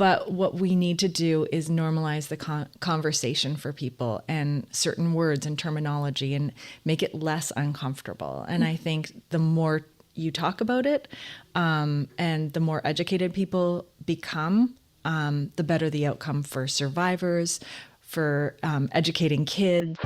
But what we need to do is normalize the conversation for people and certain words and terminology and make it less uncomfortable. And I think the more you talk about it and the more educated people become, the better the outcome for survivors, for educating kids.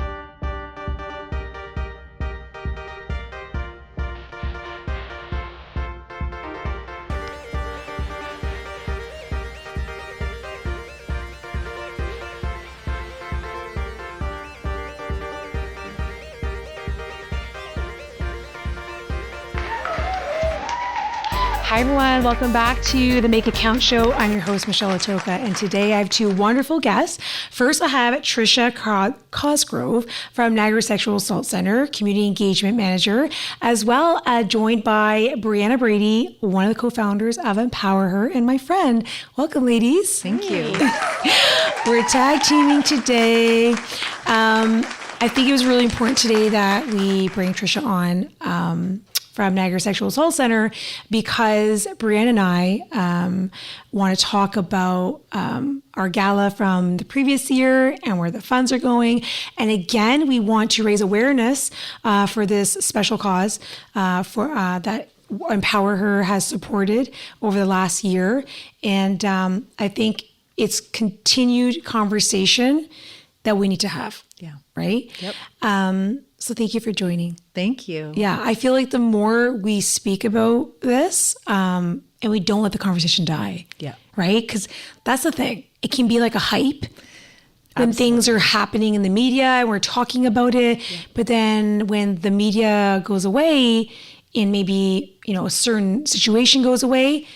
Hi everyone, welcome back to the Make It Count show. I'm your host, Michelle Latocha, and today I have two wonderful guests. First, I have Tricia Cosgrove from Niagara Sexual Assault Center, Community Engagement Manager, as well as joined by Brianna Brady, one of the co-founders of Empower Her, and my friend. Welcome, ladies. Thank you. We're tag teaming today. I think it was really important today that we bring Tricia on from Niagara Sexual Assault Center, because Brianna and I want to talk about our gala from the previous year and where the funds are going. And again, we want to raise awareness for this special cause that Empower Her has supported over the last year. And I think it's continued conversation that we need to have. Yeah. Right? Yep. So thank you for joining. Thank you. Yeah, I feel like the more we speak about this and we don't let the conversation die. Yeah. Right? Because that's the thing. It can be like a hype when things are happening in the media and we're talking about it. Yeah. But then when the media goes away and maybe, a certain situation goes away,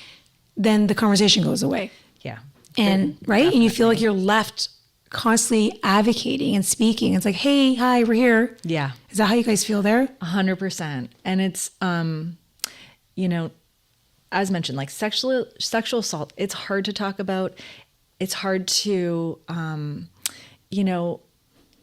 then the conversation goes away. Yeah. And right? Definitely. And you feel like you're left constantly advocating and speaking. It's like, hey, hi, we're here. Yeah. Is that how you guys feel there? 100%. And it's, as mentioned, like sexual assault, it's hard to talk about. It's hard to,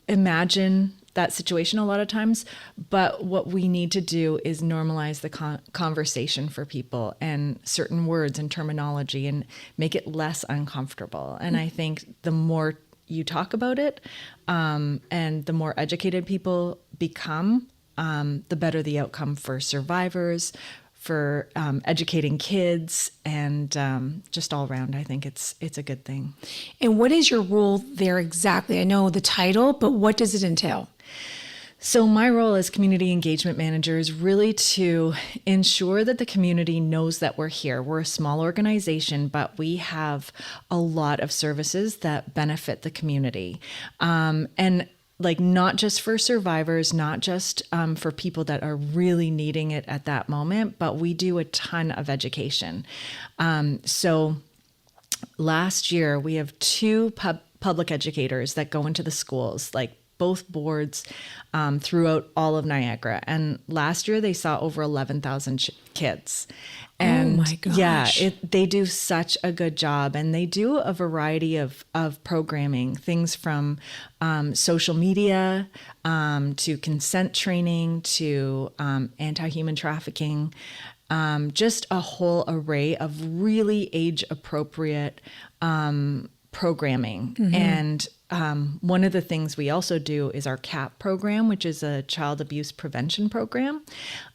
imagine that situation a lot of times. But what we need to do is normalize the conversation for people and certain words and terminology and make it less uncomfortable. And I think the more you talk about it and the more educated people become, the better the outcome for survivors, for educating kids, and just all around. I think it's a good thing. And what is your role there exactly? I know the title, but what does it entail? So my role as community engagement manager is really to ensure that the community knows that we're here. We're a small organization, but we have a lot of services that benefit the community. And like not just for survivors, not just for people that are really needing it at that moment, but we do a ton of education. So last year we have two public educators that go into the schools, like both boards throughout all of Niagara. And last year they saw over 11,000 kids. And oh my gosh. Yeah, they do such a good job. And they do a variety of programming, things from social media to consent training to anti-human trafficking, just a whole array of really age-appropriate programming. Mm-hmm. And one of the things we also do is our CAP program, which is a child abuse prevention program.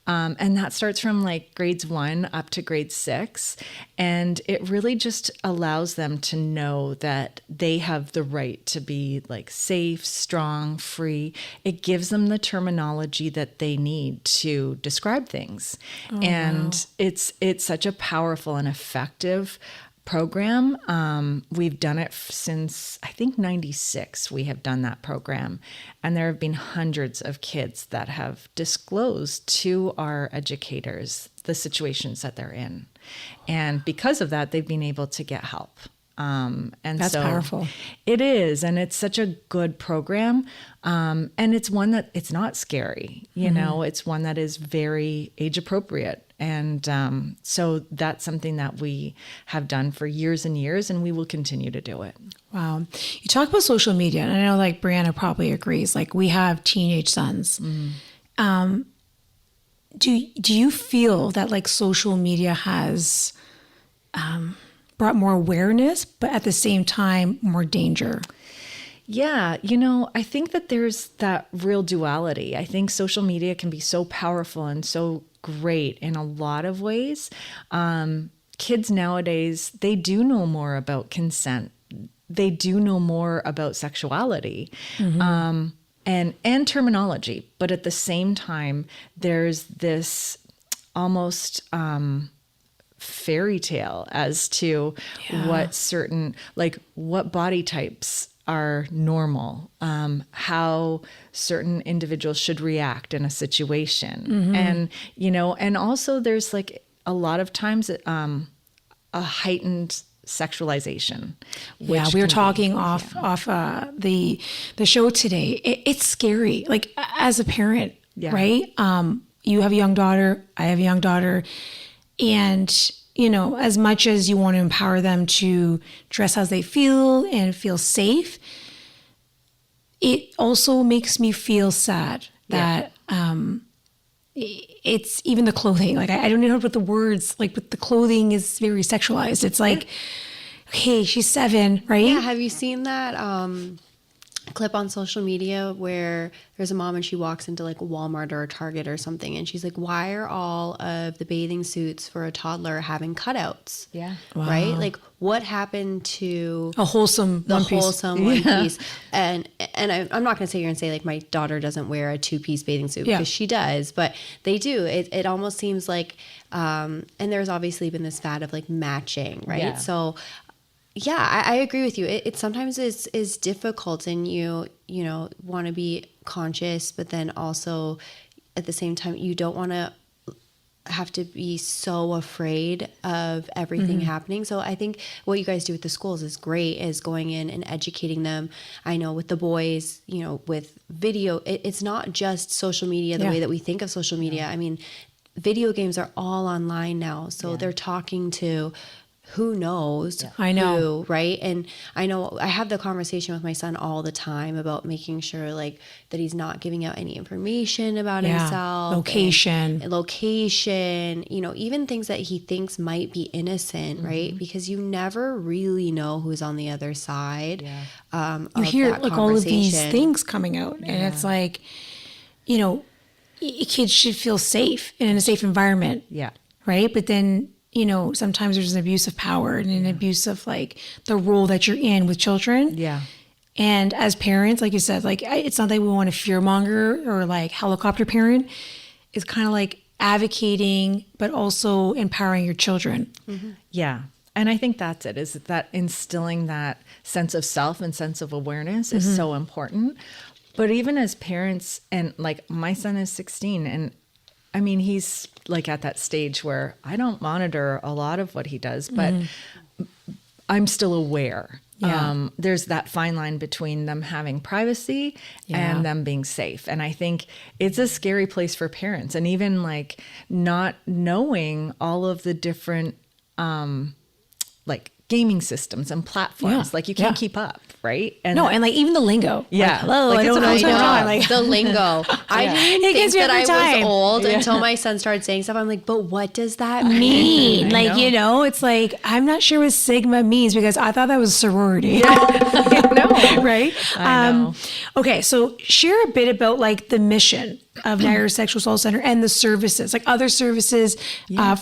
And that starts from like grades 1 up to grade 6. And it really just allows them to know that they have the right to be like safe, strong, free. It gives them the terminology that they need to describe things. Oh, and wow. It's such a powerful and effective program. We've done it since I think 96. We have done that program, and there have been hundreds of kids that have disclosed to our educators the situations that they're in, and because of that, they've been able to get help. And that's so powerful. It is, and it's such a good program. And it's one that it's not scary, it's one that is very age appropriate. And so that's something that we have done for years and years, and we will continue to do it. Wow. You talk about social media, and I know like Brianna probably agrees, like we have teenage sons. Mm. Do you feel that like social media has brought more awareness, but at the same time, more danger. Yeah, I think that there's that real duality. I think social media can be so powerful and so great in a lot of ways. Kids nowadays, they do know more about consent. They do know more about sexuality. And terminology. But at the same time, there's this almost fairy tale as to what body types are normal, how certain individuals should react in a situation. And also there's like a lot of times a heightened sexualization. Yeah, we were talking off the show today. It's scary, like as a parent, right? You have a young daughter, I have a young daughter, and as much as you want to empower them to dress as they feel and feel safe, it also makes me feel sad that it's even the clothing. Like I don't know how to put the words, like, but the clothing is very sexualized. It's like, okay, she's 7, right? Yeah, have you seen that clip on social media where there's a mom and she walks into like Walmart or a Target or something, and she's like, why are all of the bathing suits for a toddler having cutouts? Yeah. Wow. Right? Like, what happened to A wholesome one piece. And I'm not going to sit here and say like my daughter doesn't wear a 2-piece bathing suit, Yeah. because she does, but they do. It almost seems like, and there's obviously been this fad of like matching, right? Yeah. So yeah, I agree with you. It sometimes is difficult, and you want to be conscious, but then also at the same time, you don't want to have to be so afraid of everything happening. So I think what you guys do with the schools is great, is going in and educating them. I know with the boys, with video, it's not just social media the way that we think of social media. I mean, video games are all online now. So they're talking to who knows who, right? And I know I have the conversation with my son all the time about making sure like that he's not giving out any information about himself. Location, even things that he thinks might be innocent, right? Because you never really know who's on the other side. you hear like all of these things coming out, and it's like, kids should feel safe and in a safe environment. Yeah. Right. But then, sometimes there's an abuse of power and an abuse of like the role that you're in with children. Yeah. And as parents, like you said, like it's not that we want to fearmonger or like helicopter parent. It's kind of like advocating, but also empowering your children. Yeah. And I think that's it, is that instilling that sense of self and sense of awareness is so important. But even as parents, and like my son is 16, and I mean, he's like at that stage where I don't monitor a lot of what he does, but I'm still aware. Yeah. There's that fine line between them having privacy and them being safe. And I think it's a scary place for parents, and even like not knowing all of the different, like gaming systems and platforms. Like you can't keep up, right? And and like even the lingo. Yeah. Like, hello, Like, I don't know what's going on. Like the lingo. I didn't It gets think me that I every time. was old until my son started saying stuff. I'm like, but what does that mean? mean. Like, it's like, I'm not sure what Sigma means, because I thought that was sorority. Right? I know. Okay, so share a bit about like the mission of Niagara Sexual Assault Center and the services, like other services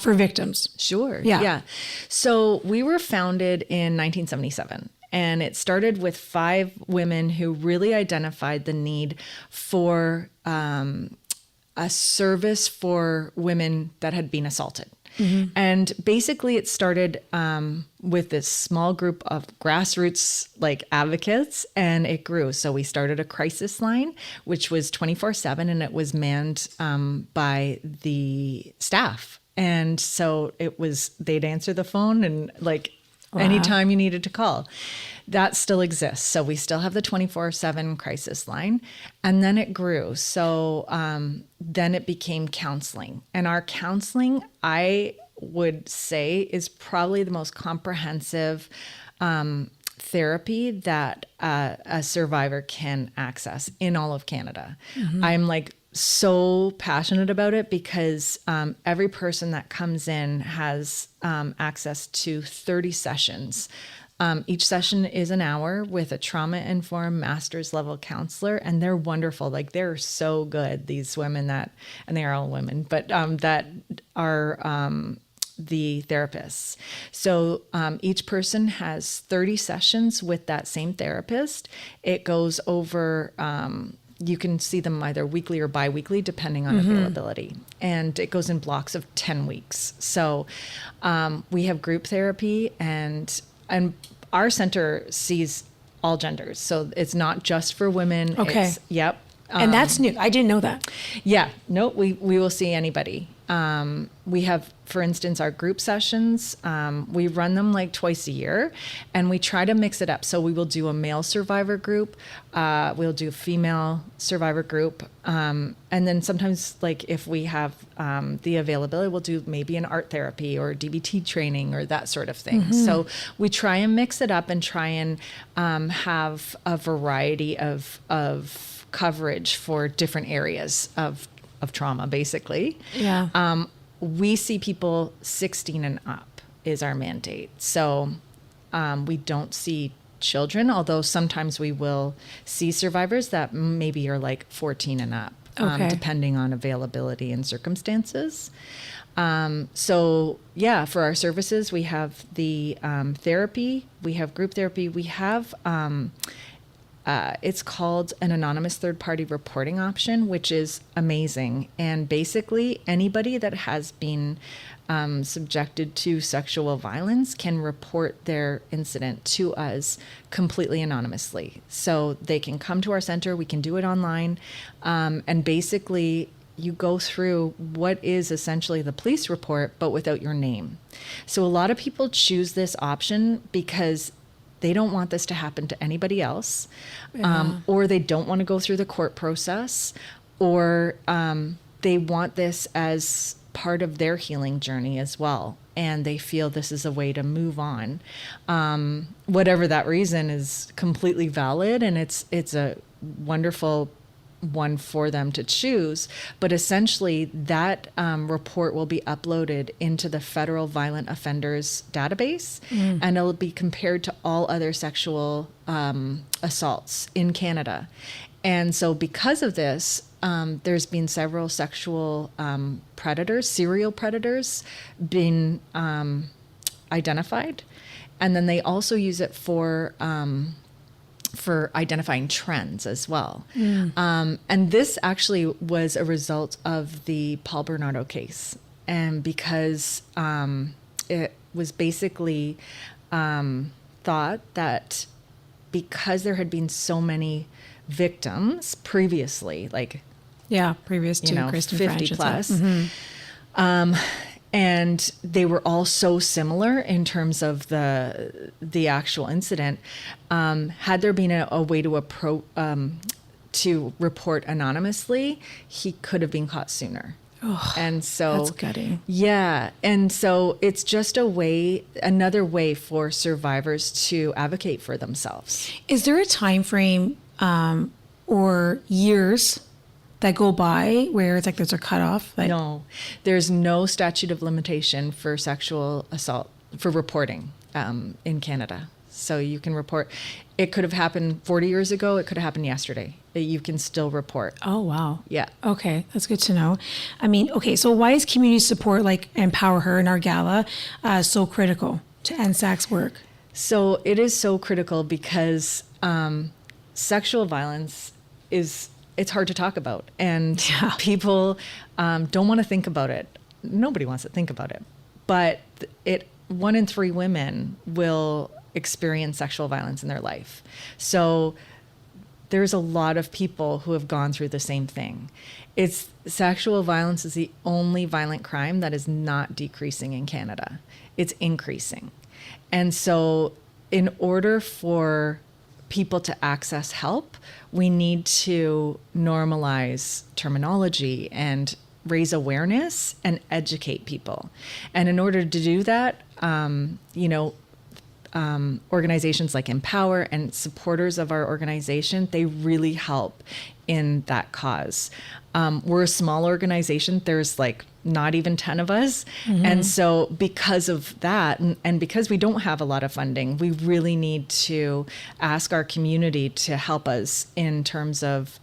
for victims. Sure. Yeah. Yeah. So we were founded in 1977, and it started with 5 women who really identified the need for a service for women that had been assaulted. And basically it started with this small group of grassroots like advocates, and it grew. So we started a crisis line, which was 24/7, and it was manned by the staff. And so they'd answer the phone and like anytime you needed to call. That still exists. So we still have the 24/7 crisis line. And then it grew. So then it became counseling. And our counseling, I would say, is probably the most comprehensive therapy that a survivor can access in all of Canada. I'm like so passionate about it because every person that comes in has access to 30 sessions. Each session is an hour with a trauma-informed master's level counselor, and they're wonderful. Like, they're so good, these women that, and they are all women, but that are the therapists. So each person has 30 sessions with that same therapist. It goes over, you can see them either weekly or bi-weekly, depending on availability. And it goes in blocks of 10 weeks. So we have group therapy, and our center sees all genders. So it's not just for women. Okay. Yep. And that's new. I didn't know that. Yeah, no, we will see anybody. We have, for instance, our group sessions. We run them like twice a year, and we try to mix it up. So we will do a male survivor group. We'll do a female survivor group. And then sometimes, like, if we have the availability, we'll do maybe an art therapy or DBT training or that sort of thing. So we try and mix it up and try and have a variety of coverage for different areas of trauma, basically. Yeah. We see people 16 and up is our mandate. So we don't see children, although sometimes we will see survivors that maybe are like 14 and up, depending on availability and circumstances. So yeah, for our services, we have the therapy, we have group therapy, we have it's called an anonymous third-party reporting option, which is amazing. And basically, anybody that has been subjected to sexual violence can report their incident to us completely anonymously. So they can come to our center, we can do it online, and basically you go through what is essentially the police report, but without your name. So a lot of people choose this option because they don't want this to happen to anybody else, or they don't want to go through the court process, or they want this as part of their healing journey as well. And they feel this is a way to move on. Whatever that reason is completely valid, and it's a wonderful one for them to choose, but essentially that report will be uploaded into the federal violent offenders database, and it'll be compared to all other sexual assaults in Canada. And so because of this, there's been several sexual predators, serial predators, been identified, and then they also use it for identifying trends as well. And this actually was a result of the Paul Bernardo case. And because it was basically thought that because there had been so many victims previously, like, previous to Kristen 50 French plus, and they were all so similar in terms of the actual incident. Had there been a way to report anonymously, he could have been caught sooner. Oh, and so that's gutting. Yeah, and so it's just another way for survivors to advocate for themselves. Is there a time frame or years that go by where it's like there's a cutoff? No, there's no statute of limitation for sexual assault for reporting in Canada. So you can report. It could have happened 40 years ago. It could have happened yesterday. You can still report. Oh, wow. Yeah. Okay. That's good to know. I mean, okay. So why is community support like Empower Her and our Gala so critical to end SAC's work? So it is so critical because sexual violence it's hard to talk about, and people don't want to think about it. Nobody wants to think about it, but 1 in 3 women will experience sexual violence in their life. So there's a lot of people who have gone through the same thing. Sexual violence is the only violent crime that is not decreasing in Canada. It's increasing. And so in order for people to access help, we need to normalize terminology and raise awareness and educate people. And in order to do that, organizations like Empower and supporters of our organization, they really help in that cause. We're a small organization. There's like not even 10 of us. And so because of that, and because we don't have a lot of funding, we really need to ask our community to help us in terms of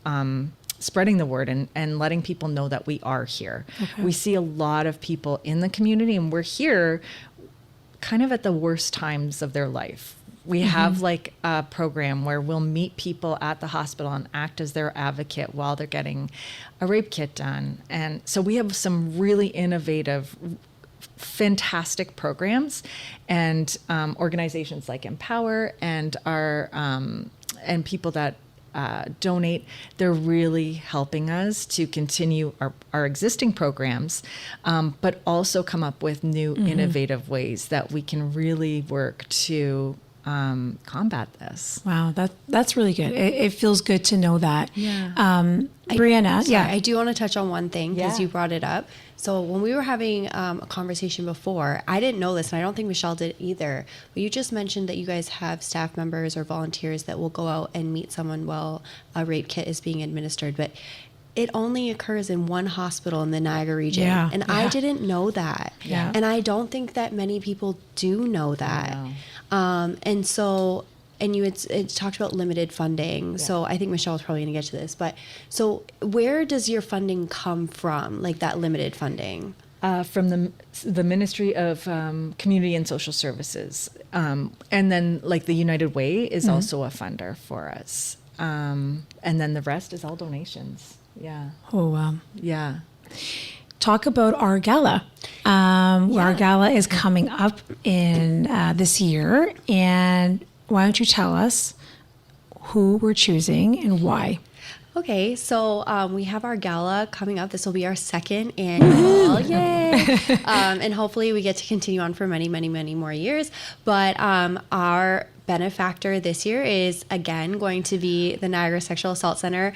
spreading the word and letting people know that we are here. Okay. We see a lot of people in the community, and we're here kind of at the worst times of their life. We have like a program where we'll meet people at the hospital and act as their advocate while they're getting a rape kit done. And so we have some really innovative, fantastic programs, and organizations like Empower and our and people that donate. They're really helping us to continue our existing programs, but also come up with new innovative ways that we can really work to combat this. Wow, that's really good. It feels good to know that. Yeah. Brianna, I do want to touch on one thing because you brought it up. So when we were having a conversation before, I didn't know this, and I don't think Michelle did either, but you just mentioned that you guys have staff members or volunteers that will go out and meet someone while a rape kit is being administered, but it only occurs in one hospital in the Niagara region. Yeah, and I didn't know that. Yeah. And I don't think that many people do know that. And so, and you had talked about limited funding. Yeah. So I think Michelle's probably going to get to this, but so where does your funding come from? Like that limited funding? From the Ministry of Community and Social Services. And then like the United Way is also a funder for us. And then the rest is all donations. Yeah. Oh, wow. Yeah. Talk about our gala. Our gala is coming up in this year. And why don't you tell us who we're choosing and why? Okay, so we have our gala coming up. This will be our second annual. Yay! And hopefully we get to continue on for many, many, many more years. But our benefactor this year is again going to be the Niagara Sexual Assault Center.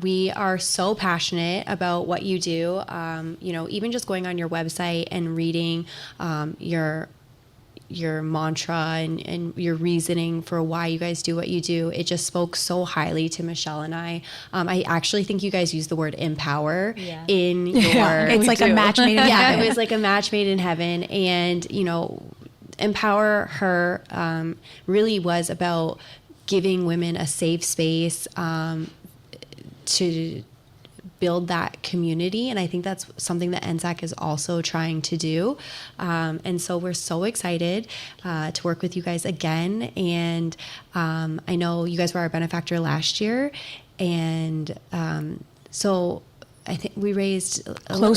We are so passionate about what you do. Even just going on your website and reading your mantra and your reasoning for why you guys do what you do, it just spoke so highly to Michelle and I. I actually think you guys use the word empower in your... It's like a match made in heaven. It was like a match made in heaven. And, Empower Her really was about giving women a safe space to build that community. And I think that's something that NSAC is also trying to do. And so we're so excited to work with you guys again. And I know you guys were our benefactor last year. And so I think we raised a little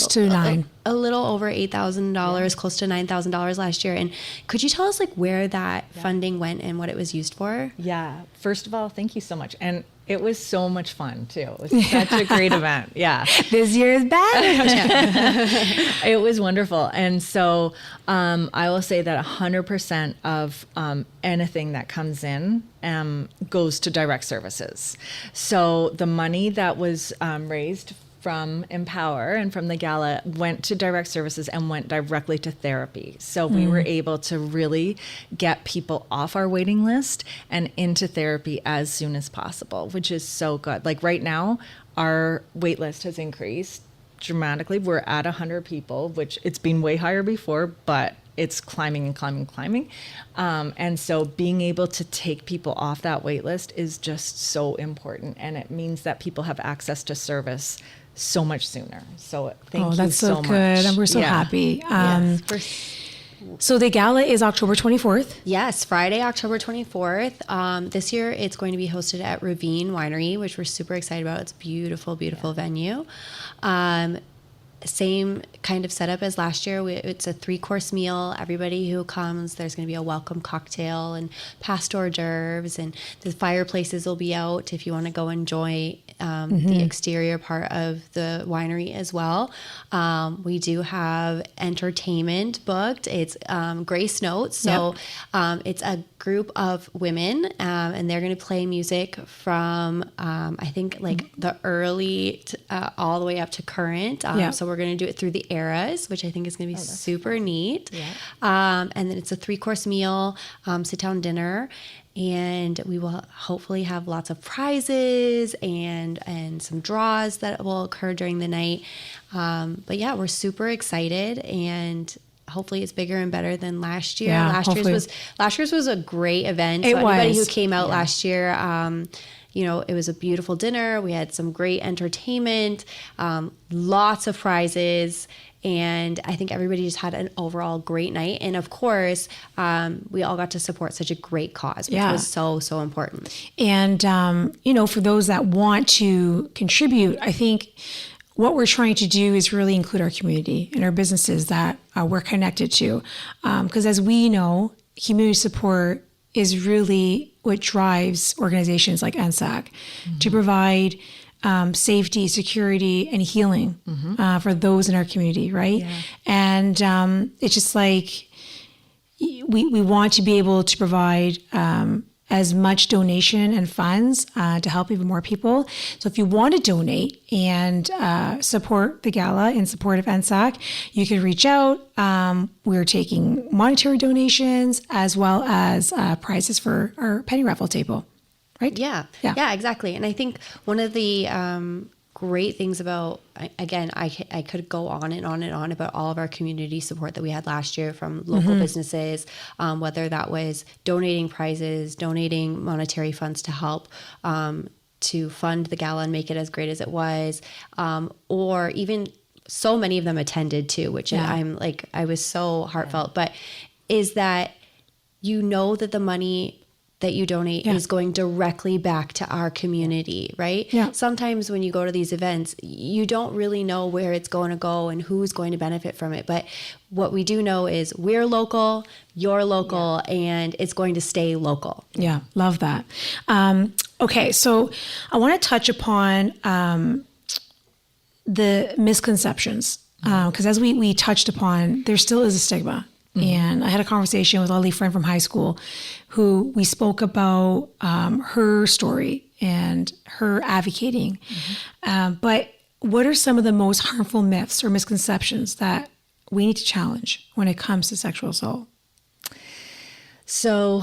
over $8,000, close to $9,000 last year. And could you tell us like where that funding went and what it was used for? Yeah. First of all, thank you so much. And it was so much fun too. It was such a great event. Yeah. This year is back. It was wonderful. And so I will say that 100% of anything that comes in goes to direct services. So the money that was raised from Empower and from the gala went to direct services and went directly to therapy. So we were able to really get people off our waiting list and into therapy as soon as possible, which is so good. Like right now, our wait list has increased dramatically. We're at 100 people, which it's been way higher before, but it's climbing and climbing. And so being able to take people off that wait list is just so important. And it means that people have access to service so much sooner. So thank you so much. Oh, that's so good. And we're so happy. So the gala is October 24th. Yes, Friday, October 24th. This year it's going to be hosted at Ravine Winery, which we're super excited about. It's a beautiful, beautiful venue. Same kind of setup as last year. It's a 3-course meal. Everybody who comes, there's going to be a welcome cocktail and past hors d'oeuvres, and the fireplaces will be out if you want to go enjoy the exterior part of the winery as well. We do have entertainment booked. It's Grace Notes. So it's a group of women, and they're going to play music from, I think, like the early all the way up to current. So So we're going to do it through the eras, which I think is going to be super neat. Yeah. And then it's a 3-course meal, sit-down dinner. And we will hopefully have lots of prizes and some draws that will occur during the night. But yeah, we're super excited, and hopefully it's bigger and better than last year. Yeah, Last year's was a great event. It So anybody was. who came out last year, it was a beautiful dinner. We had some great entertainment, lots of prizes. And I think everybody just had an overall great night. And of course, we all got to support such a great cause, which was so, so important. And, for those that want to contribute, I think what we're trying to do is really include our community and our businesses that we're connected to. Because as we know, community support is really what drives organizations like NSAC to provide safety, security, and healing for those in our community, right? Yeah. And it's just like we want to be able to provide as much donation and funds to help even more people. So if you want to donate and support the gala in support of NSAC, you can reach out. We're taking monetary donations as well as prizes for our penny raffle table. Right? Yeah, exactly. And I think one of the great things about, again, I could go on and on and on about all of our community support that we had last year from local businesses, whether that was donating prizes, donating monetary funds to help to fund the gala and make it as great as it was, or even so many of them attended too, which I was so heartfelt. But is that that the money that you donate is going directly back to our community, right? Yeah. Sometimes when you go to these events, you don't really know where it's going to go and who's going to benefit from it. But what we do know is we're local, you're local, and it's going to stay local. Yeah, love that. Okay, so I want to touch upon the misconceptions, because as we touched upon, there still is a stigma. And I had a conversation with a lovely friend from high school who we spoke about her story and her advocating. But what are some of the most harmful myths or misconceptions that we need to challenge when it comes to sexual assault? So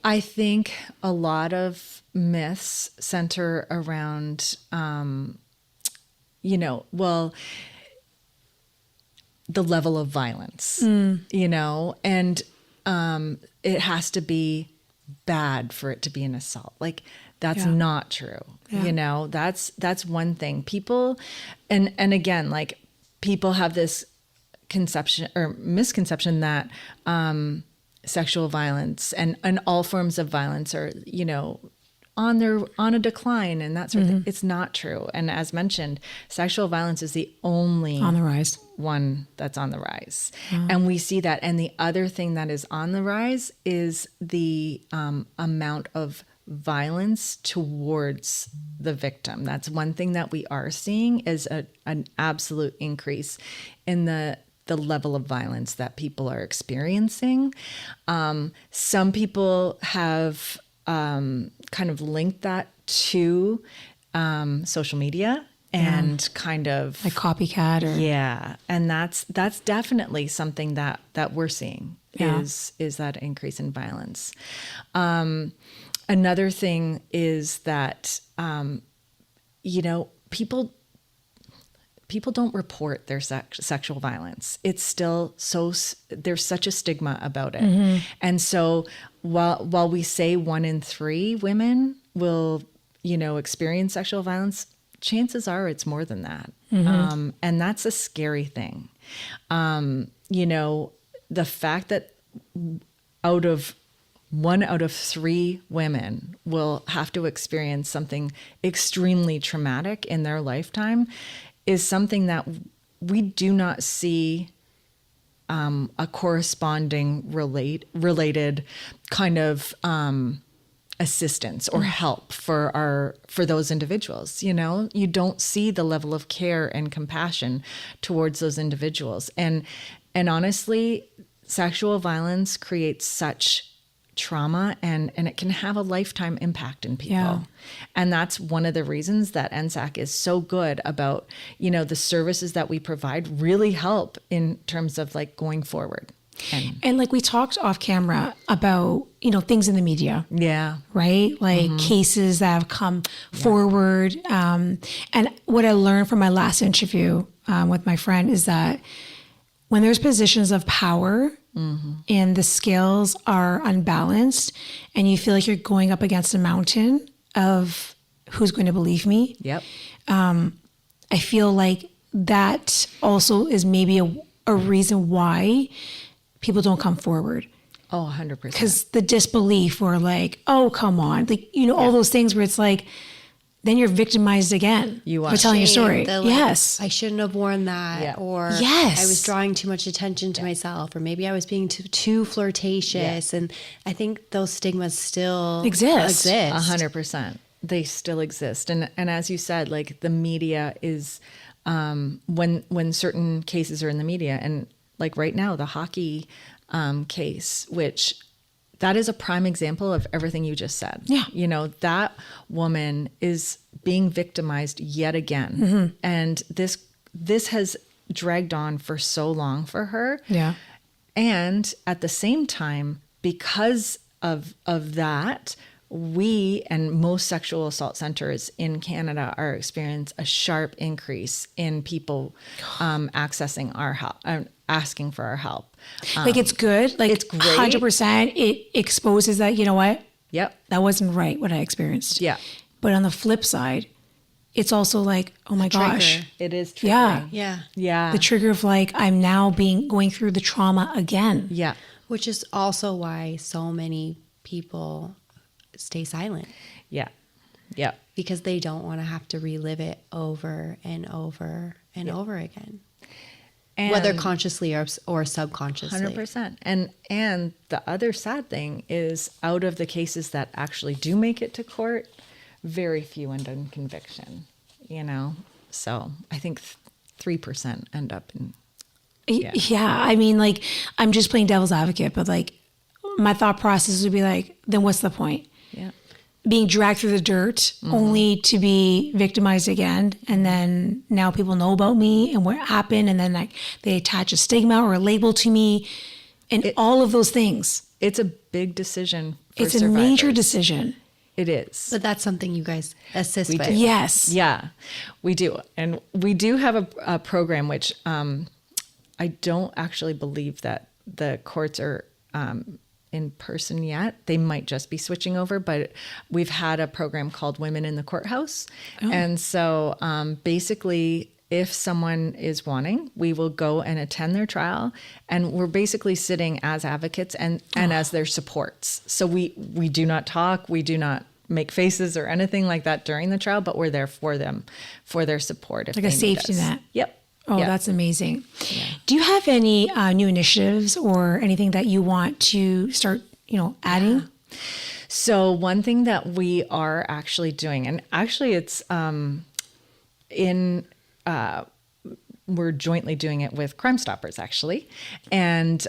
I think a lot of myths center around, the level of violence, and it has to be bad for it to be an assault. Like that's not true. Yeah. That's one thing. People, and again, like people have this conception or misconception that sexual violence and all forms of violence are, on a decline and that sort of thing. It's not true. And as mentioned, sexual violence is the only on the rise one that's on the rise. And we see that. And the other thing that is on the rise is the amount of violence towards the victim. That's one thing that we are seeing is an absolute increase in the level of violence that people are experiencing. Some people have kind of linked that to social media and kind of like copycat or and that's definitely something that we're seeing is that increase in violence. Another thing is that people don't report their sexual violence. It's still there's such a stigma about it. And so while we say 1 in 3 women will, experience sexual violence, chances are it's more than that. And that's a scary thing. The fact that 1 out of 3 women will have to experience something extremely traumatic in their lifetime is something that we do not see a corresponding related kind of assistance or help for those individuals. You don't see the level of care and compassion towards those individuals. And honestly, sexual violence creates such trauma, and it can have a lifetime impact in people. Yeah. And that's one of the reasons that NSAC is so good about, you know, the services that we provide really help in terms of like going forward. And like we talked off camera about, you know, things in the media. Yeah. Right? Like cases that have come forward. And what I learned from my last interview with my friend is that when there's positions of power and the scales are unbalanced and you feel like you're going up against a mountain of who's going to believe me. Yep. I feel like that also is maybe a reason why people don't come forward. Oh, 100%. Because the disbelief or like, oh, come on. Like, you know, all those things where it's like, then you're victimized again. You are. For telling your story. Like, yes. I shouldn't have worn that. Yeah. Or Yes. I was drawing too much attention to myself. Or maybe I was being too flirtatious. And I think those stigmas still Exist. 100%. They still exist. And as you said, like the media is, when certain cases are in the media, and like right now, the hockey case, which that is a prime example of everything you just said. Yeah. You know, that woman is being victimized yet again. And this has dragged on for so long for her. Yeah. And at the same time, because of that, we and most sexual assault centers in Canada are experiencing a sharp increase in people accessing our help, asking for our help. Like it's good. Like it's great. 100%. It exposes that, you know what? Yep. That wasn't right, what I experienced. Yeah. But on the flip side, it's also like, oh my gosh. trigger. It is triggering. Yeah. Yeah. Yeah. The trigger of like, I'm now going through the trauma again. Yeah. Which is also why so many people stay silent. Yeah. Yeah. Because they don't want to have to relive it over and over and over again. And Whether consciously or subconsciously. 100%. And the other sad thing is, out of the cases that actually do make it to court, very few end in conviction, you know? So I think 3% end up in. Yeah. I mean, like, I'm just playing devil's advocate, but like, my thought process would be like, then what's the point? Yeah. Being dragged through the dirt only to be victimized again. And then now people know about me and what happened. And then like they attach a stigma or a label to me and all of those things. It's a big decision for It's a survivors. major decision. It is. But that's something you guys assist with. do. Yes. Yeah, we do. And we do have a program, which I don't actually believe that the courts are in person yet. They might just be switching over, but we've had a program called Women in the Courthouse. And so basically, if someone is wanting, we will go and attend their trial, and we're basically sitting as advocates and as their supports. So we do not talk, we do not make faces or anything like that during the trial, but we're there for them, for their support. If Like a they need safety us. net. Yep. Oh, Yeah. that's amazing. Do you have any new initiatives or anything that you want to start, adding? So one thing that we are actually doing, and actually it's we're jointly doing it with Crime Stoppers actually, and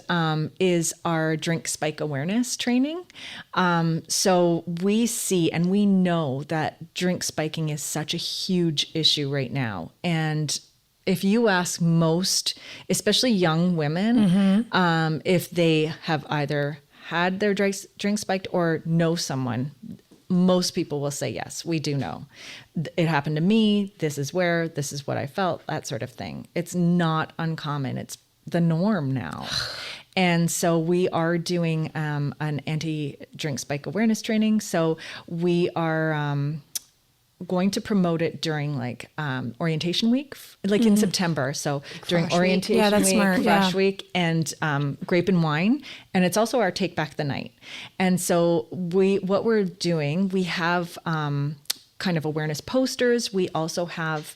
is our drink spike awareness training. So we see and we know that drink spiking is such a huge issue right now. And if you ask most, especially young women, if they have either had their drink spiked or know someone, most people will say, yes, we do know. It happened to me. This is what I felt, that sort of thing. It's not uncommon. It's the norm now. And so we are doing an anti-drink spike awareness training. So we are going to promote it during orientation week, in September. So during Fresh orientation week. Yeah, that's week, smart. Fresh Yeah. week, and grape and wine. And it's also our Take Back the Night. And so what we're doing, we have kind of awareness posters. We also have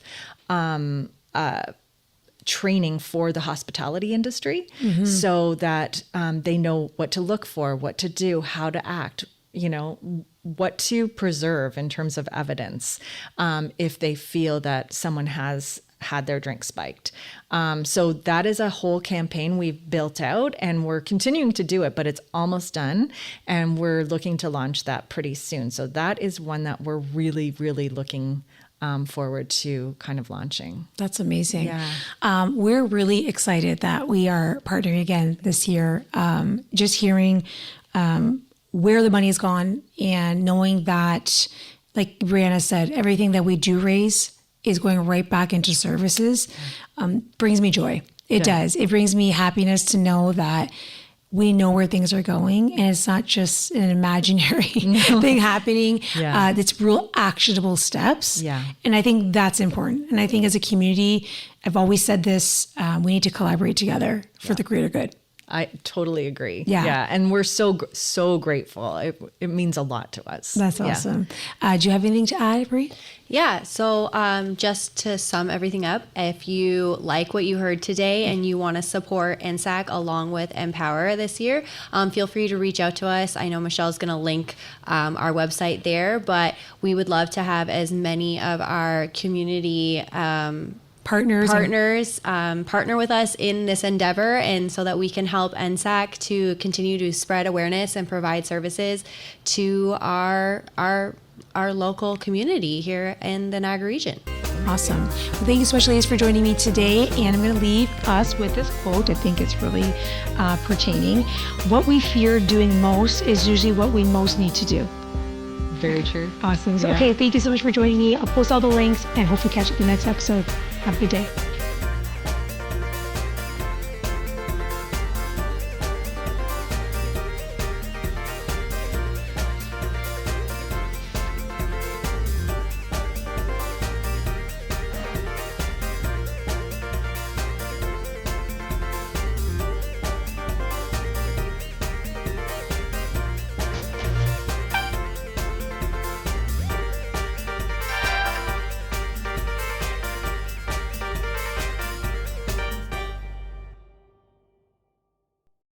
training for the hospitality industry so that they know what to look for, what to do, how to act, what to preserve in terms of evidence if they feel that someone has had their drink spiked. So that is a whole campaign we've built out, and we're continuing to do it, but it's almost done. And we're looking to launch that pretty soon. So that is one that we're really, really looking forward to kind of launching. That's amazing. Yeah. We're really excited that we are partnering again this year. Just hearing where the money has gone and knowing that, like Brianna said, everything that we do raise is going right back into services, brings me joy. It does. It brings me happiness to know that we know where things are going, and it's not just an imaginary thing happening. Yeah. It's real actionable steps. Yeah. And I think that's important. And I think as a community, I've always said this, we need to collaborate together for the greater good. I totally agree. Yeah. Yeah. And we're so grateful. It means a lot to us. That's awesome. Do you have anything to add, Bri? Yeah. So just to sum everything up, if you like what you heard today and you want to support NSAC along with Empower this year, feel free to reach out to us. I know Michelle's going to link our website there, but we would love to have as many of our community partner with us in this endeavor, and so that we can help NSAC to continue to spread awareness and provide services to our local community here in the Niagara region. Awesome. Well, thank you so much, ladies, for joining me today. And I'm going to leave us with this quote. I think it's really pertaining. What we fear doing most is usually what we most need to do. Very true. Awesome. So, okay, thank you so much for joining me. I'll post all the links and hopefully catch you in the next episode. Have a good day.